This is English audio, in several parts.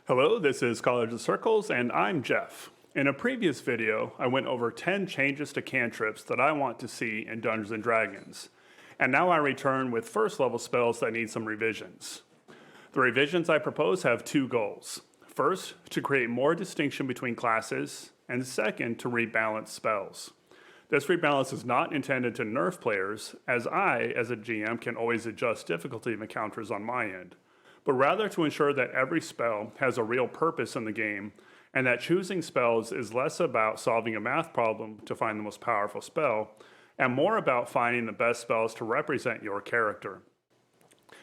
Hello, this is College of Circles, and I'm Jeff. In a previous video, I went over 10 changes to cantrips that I want to see in Dungeons & Dragons. And now I return with first level spells that need some revisions. The revisions I propose have two goals. First, to create more distinction between classes, and second, to rebalance spells. This rebalance is not intended to nerf players, as I, as a GM, can always adjust difficulty of encounters on my end, but rather to ensure that every spell has a real purpose in the game, and that choosing spells is less about solving a math problem to find the most powerful spell, and more about finding the best spells to represent your character.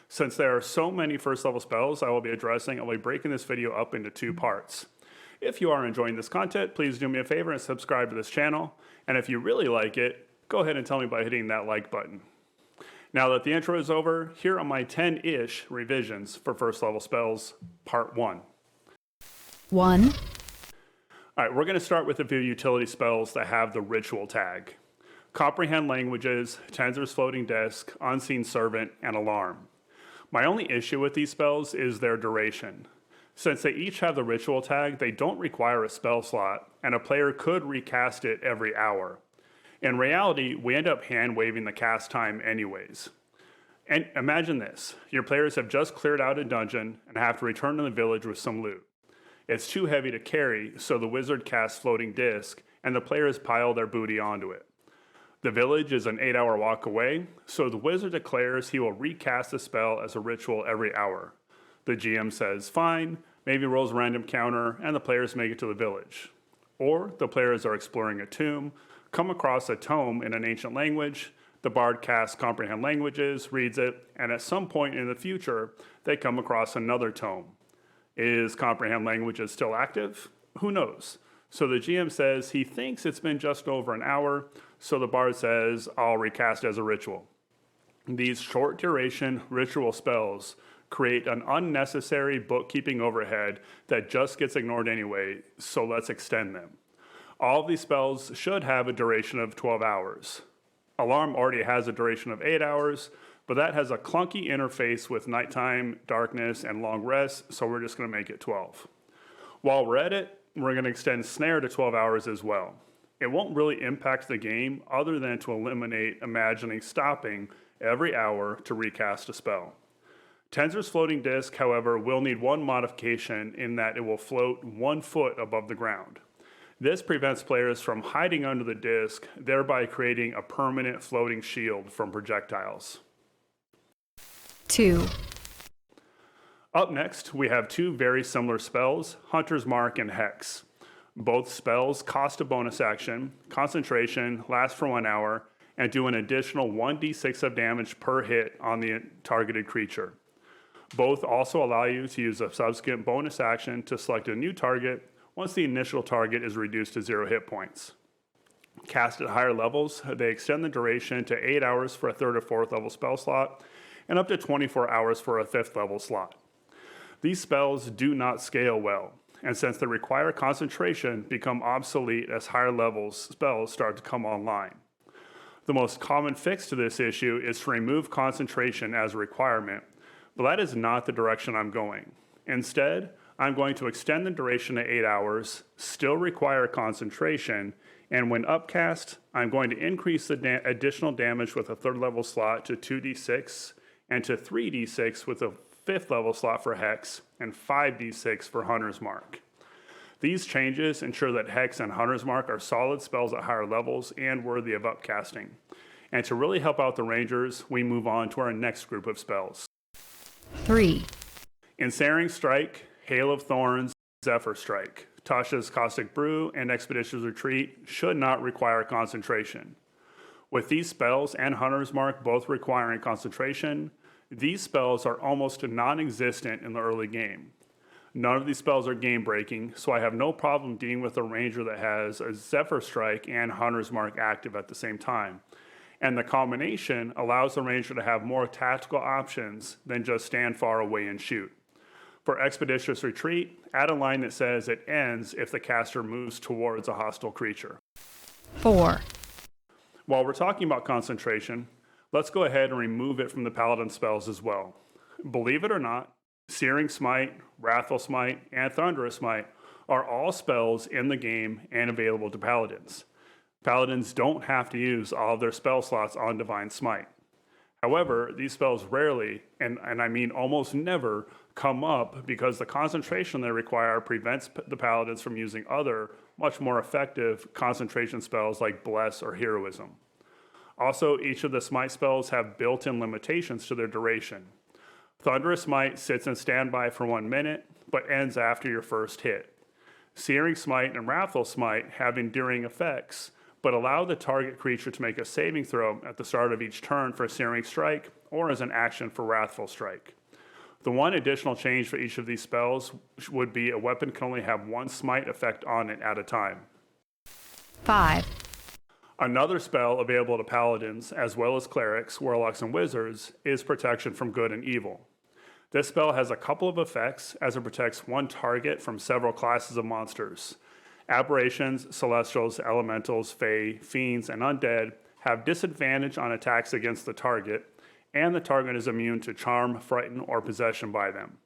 Since there are so many first level spells I will be addressing, I'll be breaking this video up into two parts. If you are enjoying this content, please do me a favor and subscribe to this channel, and if you really like it, go ahead and tell me by hitting that like button. Now that the intro is over, here are my 10-ish revisions for first level spells, part 1. 1. All right, we're going to start with a few utility spells that have the ritual tag. Comprehend Languages, Tenzor's Floating Disk, Unseen Servant, and Alarm. My only issue with these spells is their duration. Since they each have the ritual tag, they don't require a spell slot, and a player could recast it every hour. In reality, we end up hand-waving the cast time anyways. And imagine this, your players have just cleared out a dungeon and have to return to the village with some loot. It's too heavy to carry, so the wizard casts Floating Disk, and the players pile their booty onto it. The village is an 8-hour walk away, so the wizard declares he will recast the spell as a ritual every hour. The GM says, fine, maybe rolls a random counter, and the players make it to the village. Or the players are exploring a tomb, come across a tome in an ancient language, the bard casts Comprehend Languages, reads it, and at some point in the future, they come across another tome. Is Comprehend Languages still active? Who knows? So the GM says he thinks it's been just over an hour, so the bard says, I'll recast as a ritual. These short duration ritual spells create an unnecessary bookkeeping overhead that just gets ignored anyway, so let's extend them. All of these spells should have a duration of 12 hours. Alarm already has a duration of 8 hours, but that has a clunky interface with nighttime, darkness, and long rest, so we're just going to make it 12. While we're at it, we're going to extend Snare to 12 hours as well. It won't really impact the game other than to eliminate imagining stopping every hour to recast a spell. Tenzor's Floating Disk, however, will need one modification in that it will float 1 foot above the ground. This prevents players from hiding under the disc, thereby creating a permanent floating shield from projectiles. 2. Up next, we have two very similar spells, Hunter's Mark and Hex. Both spells cost a bonus action, concentration, last for 1 hour, and do an additional 1d6 of damage per hit on the targeted creature. Both also allow you to use a subsequent bonus action to select a new target once the initial target is reduced to 0 hit points. Cast at higher levels, they extend the duration to 8 hours for a 3rd or 4th level spell slot, and up to 24 hours for a 5th level slot. These spells do not scale well, and since they require concentration, become obsolete as higher level spells start to come online. The most common fix to this issue is to remove concentration as a requirement, but that is not the direction I'm going. Instead, I'm going to extend the duration to 8 hours, still require concentration, and when upcast, I'm going to increase the additional damage with a 3rd level slot to 2d6 and to 3d6 with a 5th level slot for Hex and 5d6 for Hunter's Mark. These changes ensure that Hex and Hunter's Mark are solid spells at higher levels and worthy of upcasting. And to really help out the Rangers, we move on to our next group of spells. 3. Ensnaring Strike, Hail of Thorns, Zephyr Strike, Tasha's Caustic Brew, and Expeditious Retreat should not require concentration. With these spells and Hunter's Mark both requiring concentration, these spells are almost non-existent in the early game. None of these spells are game-breaking, so I have no problem dealing with a ranger that has a Zephyr Strike and Hunter's Mark active at the same time. And the combination allows the ranger to have more tactical options than just stand far away and shoot. For Expeditious Retreat, add a line that says it ends if the caster moves towards a hostile creature. 4. While we're talking about concentration, let's go ahead and remove it from the Paladin spells as well. Believe it or not, Searing Smite, Wrathful Smite, and Thunderous Smite are all spells in the game and available to Paladins. Paladins don't have to use all of their spell slots on Divine Smite. However, these spells rarely, and I mean almost never, come up because the concentration they require prevents the Paladins from using other, much more effective concentration spells like Bless or Heroism. Also, each of the Smite spells have built-in limitations to their duration. Thunderous Smite sits in standby for 1 minute, but ends after your first hit. Searing Smite and Wrathful Smite have enduring effects, but allow the target creature to make a saving throw at the start of each turn for Searing Strike or as an action for Wrathful Strike. The one additional change for each of these spells would be a weapon can only have one Smite effect on it at a time. 5, Another spell available to Paladins, as well as Clerics, Warlocks, and Wizards, is Protection from Good and Evil. This spell has a couple of effects as it protects one target from several classes of monsters. Aberrations, Celestials, Elementals, Fae, Fiends, and Undead have disadvantage on attacks against the target, and the target is immune to Charm, Frighten, or Possession by them.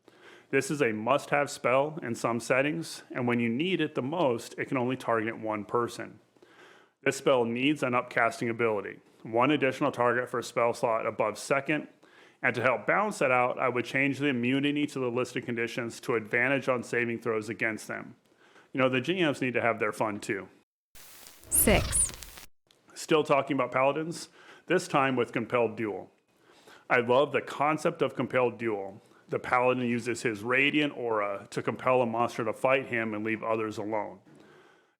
This is a must-have spell in some settings, and when you need it the most, it can only target one person. This spell needs an upcasting ability, one additional target for a spell slot above second, and to help balance that out, I would change the immunity to the listed conditions to advantage on saving throws against them. You know, the GMs need to have their fun too. 6, Still talking about Paladins, this time with Compelled Duel. I love the concept of Compelled Duel. The Paladin uses his Radiant Aura to compel a monster to fight him and leave others alone.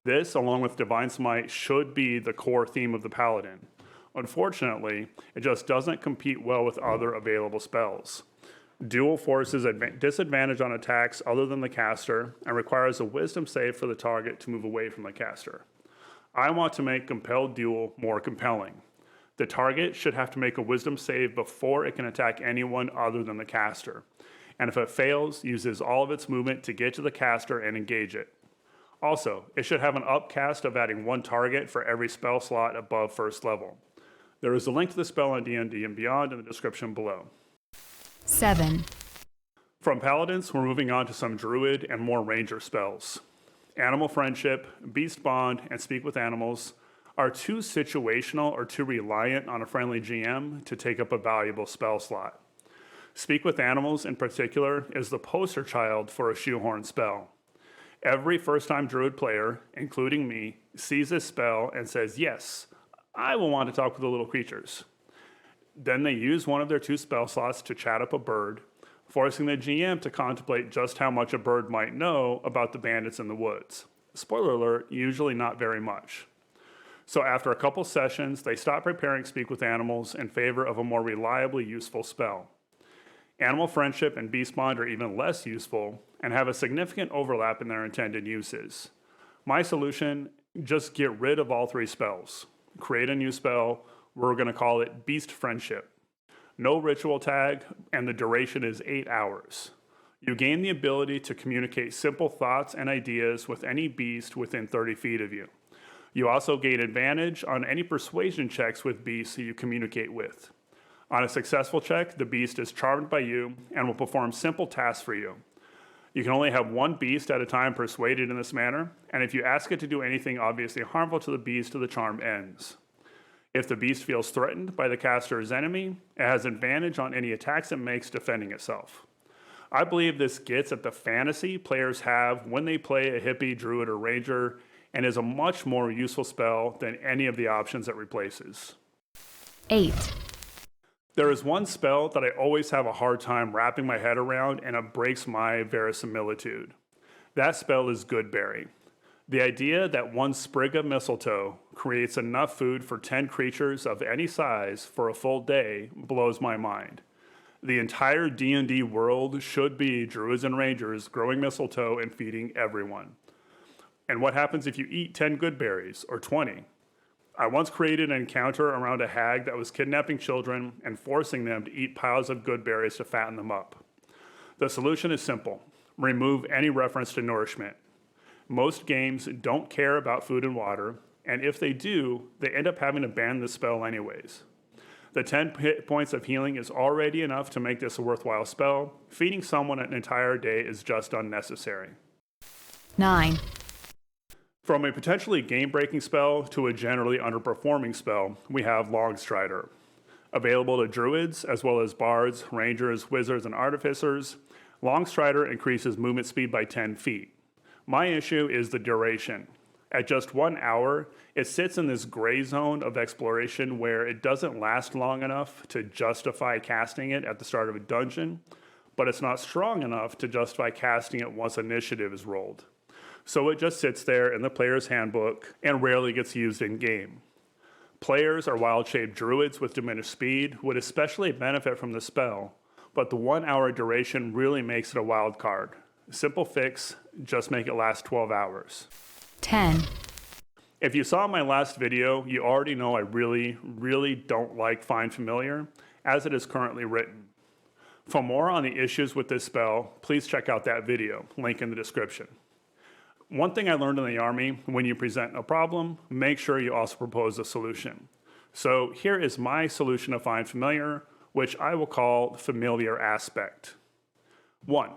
This, along with Divine Smite, should be the core theme of the Paladin. Unfortunately, it just doesn't compete well with other available spells. Duel forces disadvantage on attacks other than the caster and requires a wisdom save for the target to move away from the caster. I want to make Compelled Duel more compelling. The target should have to make a wisdom save before it can attack anyone other than the caster. And if it fails, uses all of its movement to get to the caster and engage it. Also, it should have an upcast of adding one target for every spell slot above first level. There is a link to the spell on D&D and Beyond in the description below. 7, From Paladins, we're moving on to some Druid and more Ranger spells. Animal Friendship, Beast Bond, and Speak with Animals are too situational or too reliant on a friendly GM to take up a valuable spell slot. Speak with Animals, in particular, is the poster child for a shoehorn spell. Every first-time Druid player, including me, sees this spell and says, yes, I will want to talk with the little creatures. Then they use one of their 2 spell slots to chat up a bird, forcing the GM to contemplate just how much a bird might know about the bandits in the woods. Spoiler alert, usually not very much. So after a couple sessions, they stop preparing Speak with Animals in favor of a more reliably useful spell. Animal Friendship and Beast Bond are even less useful and have a significant overlap in their intended uses. My solution, just get rid of all 3 spells. Create a new spell, we're going to call it Beast Friendship. No ritual tag, and the duration is 8 hours. You gain the ability to communicate simple thoughts and ideas with any beast within 30 feet of you. You also gain advantage on any persuasion checks with beasts you communicate with. On a successful check, the beast is charmed by you and will perform simple tasks for you. You can only have one beast at a time persuaded in this manner, and if you ask it to do anything obviously harmful to the beast, the charm ends. If the beast feels threatened by the caster's enemy, it has advantage on any attacks it makes defending itself. I believe this gets at the fantasy players have when they play a hippie, druid, or ranger, and is a much more useful spell than any of the options it replaces. 8, There is one spell that I always have a hard time wrapping my head around, and it breaks my verisimilitude. That spell is Goodberry. The idea that one sprig of mistletoe creates enough food for 10 creatures of any size for a full day blows my mind. The entire D&D world should be druids and rangers growing mistletoe and feeding everyone. And what happens if you eat 10 good berries, or 20? I once created an encounter around a hag that was kidnapping children and forcing them to eat piles of good berries to fatten them up. The solution is simple. Remove any reference to nourishment. Most games don't care about food and water, and if they do, they end up having to ban the spell anyways. The 10 hit points of healing is already enough to make this a worthwhile spell. Feeding someone an entire day is just unnecessary. 9, From a potentially game-breaking spell to a generally underperforming spell, we have Longstrider. Available to druids, as well as bards, rangers, wizards, and artificers, Longstrider increases movement speed by 10 feet. My issue is the duration. At just 1 hour, it sits in this gray zone of exploration where it doesn't last long enough to justify casting it at the start of a dungeon, but it's not strong enough to justify casting it once initiative is rolled. So it just sits there in the player's handbook and rarely gets used in game. Players or wild-shaped druids with diminished speed would especially benefit from the spell, but the 1 hour duration really makes it a wild card. Simple fix, just make it last 12 hours. 10, If you saw my last video, you already know I really don't like Find Familiar as it is currently written. For more on the issues with this spell, please check out that video, link in the description. One thing I learned in the Army, when you present a problem, make sure you also propose a solution. So here is my solution to Find Familiar, which I will call Familiar Aspect. 1.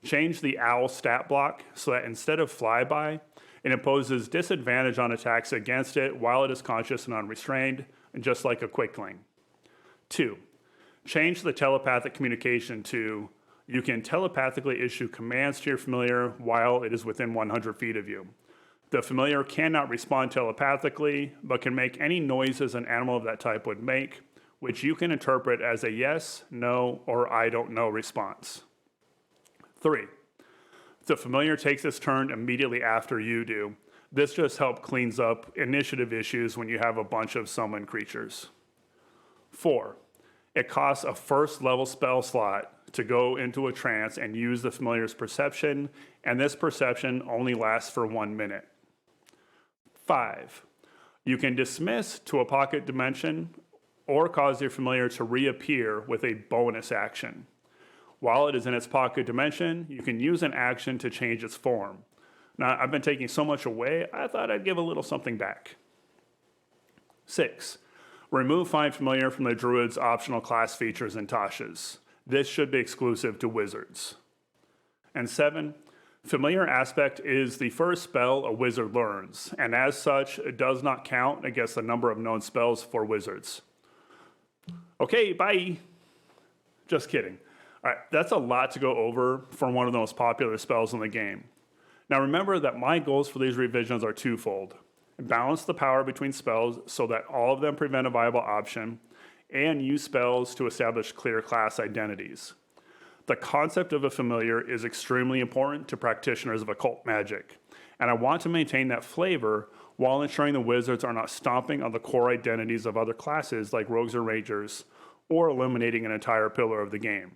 Change the owl stat block so that instead of flyby, it imposes disadvantage on attacks against it while it is conscious and unrestrained, just like a Quickling. 2. Change the telepathic communication to you can telepathically issue commands to your familiar while it is within 100 feet of you. The familiar cannot respond telepathically, but can make any noises an animal of that type would make, which you can interpret as a yes, no, or I don't know response. 3. The familiar takes its turn immediately after you do. This just helps cleans up initiative issues when you have a bunch of summoned creatures. 4. It costs a first level spell slot to go into a trance and use the familiar's perception, and this perception only lasts for 1 minute. 5. You can dismiss to a pocket dimension or cause your familiar to reappear with a bonus action. While it is in its pocket dimension, you can use an action to change its form. Now, I've been taking so much away, I thought I'd give a little something back. 6. Remove Find Familiar from the Druid's optional class features and Tasha's. This should be exclusive to wizards. And 7. Familiar Aspect is the first spell a wizard learns, and as such, it does not count against the number of known spells for wizards. Okay, bye. Just kidding. All right, that's a lot to go over for one of the most popular spells in the game. Now remember that my goals for these revisions are twofold. Balance the power between spells so that all of them prevent a viable option, and use spells to establish clear class identities. The concept of a familiar is extremely important to practitioners of occult magic, and I want to maintain that flavor while ensuring the wizards are not stomping on the core identities of other classes like rogues or rangers, or eliminating an entire pillar of the game.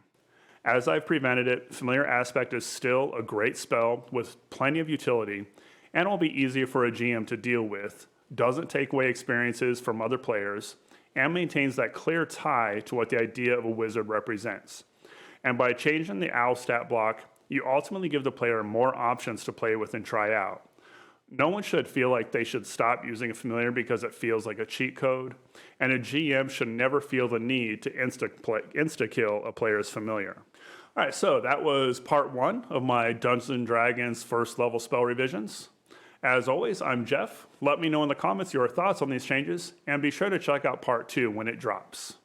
As I've prevented it, Familiar Aspect is still a great spell with plenty of utility, and will be easier for a GM to deal with, doesn't take away experiences from other players, and maintains that clear tie to what the idea of a wizard represents. And by changing the owl stat block, you ultimately give the player more options to play with and try out. No one should feel like they should stop using a familiar because it feels like a cheat code, and a GM should never feel the need to insta-kill a player's familiar. All right, so that was part 1 of my Dungeons & Dragons first level spell revisions. As always, I'm Jeff. Let me know in the comments your thoughts on these changes, and be sure to check out part 2 when it drops.